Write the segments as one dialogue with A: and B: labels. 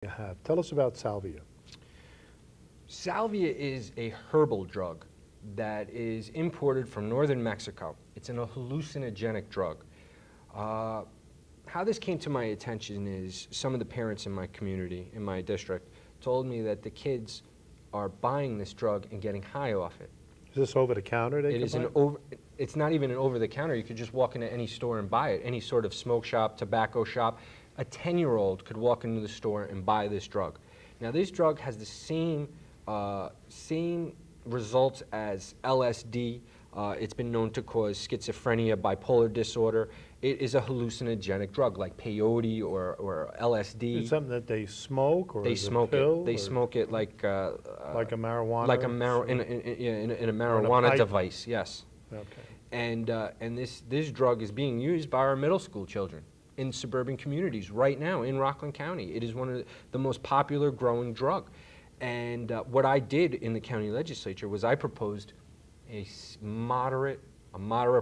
A: you have. Tell us about salvia.
B: Salvia is a herbal drug that is imported from northern Mexico. It's an hallucinogenic drug. How this came to my attention is some of the parents in my community, in my district, told me that the kids are buying this drug and getting high off it.
A: Is this over the counter?
B: It's not even an over the counter. You could just walk into any store and buy it, any sort of smoke shop, tobacco shop. A 10-year-old could walk into the store and buy this drug. Now, this drug has the same results as LSD. It's been known to cause schizophrenia, bipolar disorder. It is a hallucinogenic drug like peyote or LSD.
A: Is it something that they smoke, or
B: they
A: is
B: smoke
A: it a pill?
B: it. They smoke it like
A: a marijuana.
B: like a in a marijuana device. Yes.
A: Okay.
B: And this drug is being used by our middle school children in suburban communities right now in Rockland County. It is one of the most popular growing drug. And what I did in the county legislature was I proposed a moderate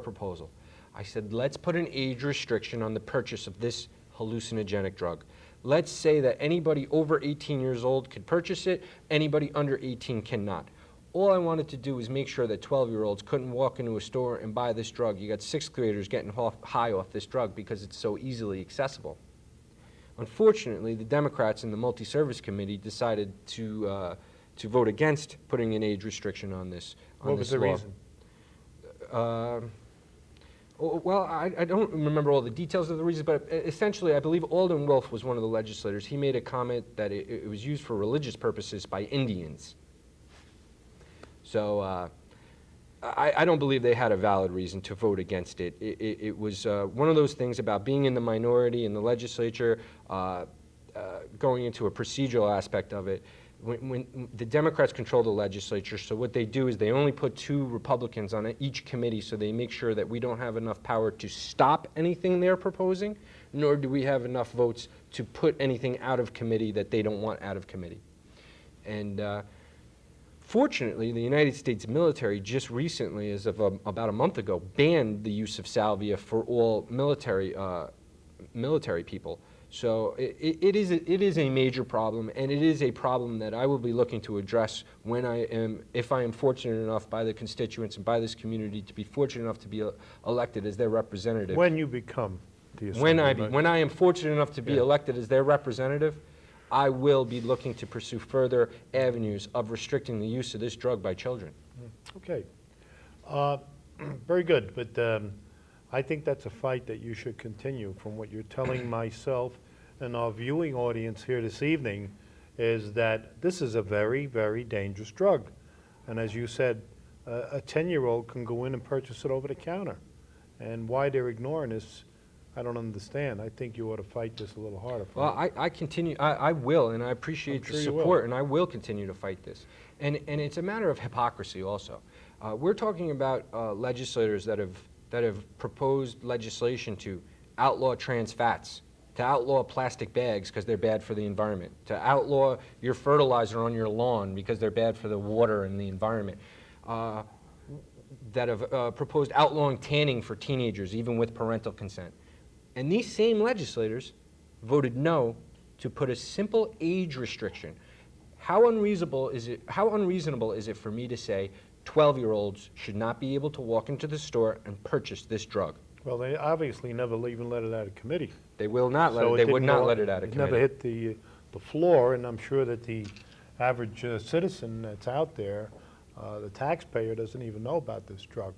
B: proposal. I said, let's put an age restriction on the purchase of this hallucinogenic drug. Let's say that anybody over 18 years old could purchase it, anybody under 18 cannot. All I wanted to do was make sure that 12-year-olds couldn't walk into a store and buy this drug. You got sixth graders getting high off this drug because it's so easily accessible. Unfortunately, the Democrats in the Multi-Service Committee decided to vote against putting an age restriction on this law.
A: What was the reason?
B: Well, I don't remember all the details of the reasons, but essentially, I believe Alden Wolf was one of the legislators. He made a comment that it was used for religious purposes by Indians. So I don't believe they had a valid reason to vote against it. It was one of those things about being in the minority in the legislature, going into a procedural aspect of it. When the Democrats control the legislature, so what they do is they only put 2 Republicans on each committee, so they make sure that we don't have enough power to stop anything they're proposing, nor do we have enough votes to put anything out of committee that they don't want out of committee. And fortunately, the United States military just recently, as of about a month ago, banned the use of salvia for all military people. So it is a major problem, and it is a problem that I will be looking to address if I am fortunate enough by the constituents and by this community to be fortunate enough to be elected as their representative.
A: When you become the assembly,
B: when I am fortunate enough to be elected as their representative, I will be looking to pursue further avenues of restricting the use of this drug by children.
A: Okay. Very good, but I think that's a fight that you should continue. From what you're telling myself and our viewing audience here this evening is that this is a very, very dangerous drug. And as you said, a 10-year-old can go in and purchase it over the counter. And why they're ignoring this, I don't understand. I think you ought to fight this a little harder.
B: Well, I will, and I appreciate the support, and I will continue to fight this. And it's a matter of hypocrisy also. We're talking about legislators that have proposed legislation to outlaw trans fats, to outlaw plastic bags because they're bad for the environment, to outlaw your fertilizer on your lawn because they're bad for the water and the environment, that have proposed outlawing tanning for teenagers even with parental consent. And these same legislators voted no to put a simple age restriction. How unreasonable is it for me to say 12-year-olds should not be able to walk into the store and purchase this drug?
A: Well, they obviously never even let it out of committee.
B: They will not let it. They would not let it out of committee.
A: It never hit the floor, and I'm sure that the average citizen that's out there, the taxpayer, doesn't even know about this drug.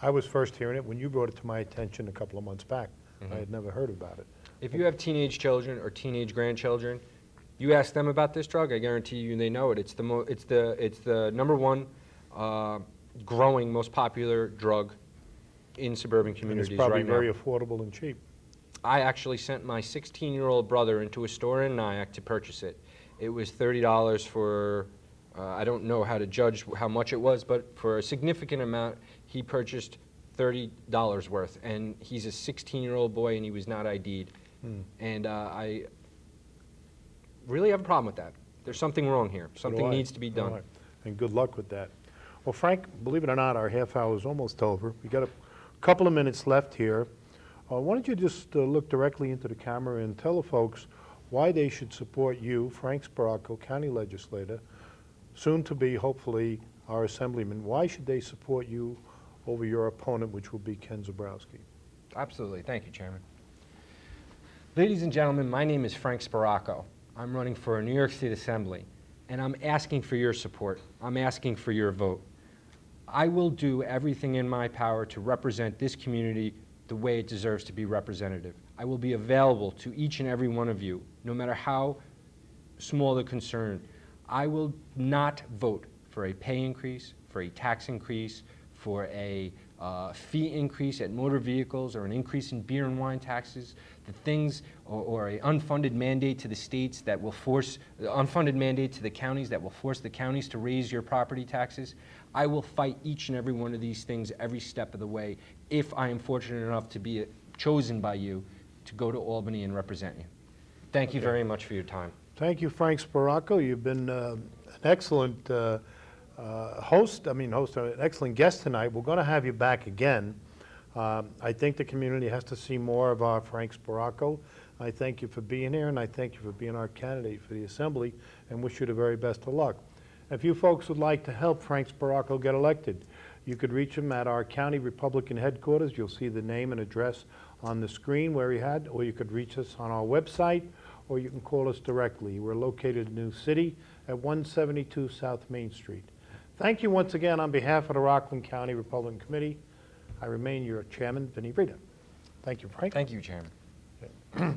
A: I was first hearing it when you brought it to my attention a couple of months back. I had never heard about it.
B: If you have teenage children or teenage grandchildren, you ask them about this drug, I guarantee you they know it. It's the #1 growing, most popular drug in suburban communities right now.
A: And it's probably very affordable and cheap.
B: I actually sent my 16-year-old brother into a store in Nyack to purchase it. It was $30 for, I don't know how to judge how much it was, but for a significant amount, he purchased $30 worth. And he's a 16-year-old boy, and he was not ID'd. And I really have a problem with that. There's something wrong here. Something needs to be done.
A: Right. And good luck with that. Well, Frank, believe it or not, our half hour is almost over. We got a couple of minutes left here. Why don't you just look directly into the camera and tell the folks why they should support you, Frank Sparaco, County Legislator, soon to be, hopefully, our Assemblyman. Why should they support you over your opponent, which will be Ken Zabrowski?
B: Absolutely. Thank you, Chairman. Ladies and gentlemen, my name is Frank Sparaco. I'm running for a New York State Assembly, and I'm asking for your support. I'm asking for your vote. I will do everything in my power to represent this community the way it deserves to be represented. I will be available to each and every one of you, no matter how small the concern. I will not vote for a pay increase, for a tax increase, for a fee increase at motor vehicles, or an increase in beer and wine taxes, the things, or an unfunded mandate to the states that will force, unfunded mandate to the counties that will force the counties to raise your property taxes. I will fight each and every one of these things every step of the way if I am fortunate enough to be chosen by you to go to Albany and represent you. Thank you very much for your time.
A: Thank you, Frank Sparaco. You've been an excellent an excellent guest tonight. We're going to have you back again. I think the community has to see more of our Frank Sparaco. I thank you for being here, and I thank you for being our candidate for the Assembly, and wish you the very best of luck. If you folks would like to help Frank Sparaco get elected, you could reach him at our county Republican headquarters. You'll see the name and address on the screen where he had, or you could reach us on our website, or you can call us directly. We're located in New City at 172 South Main Street. Thank you once again on behalf of the Rockland County Republican Committee. I remain your chairman, Vinnie Brita. Thank you, Frank.
B: Thank you, Chairman.
A: Okay.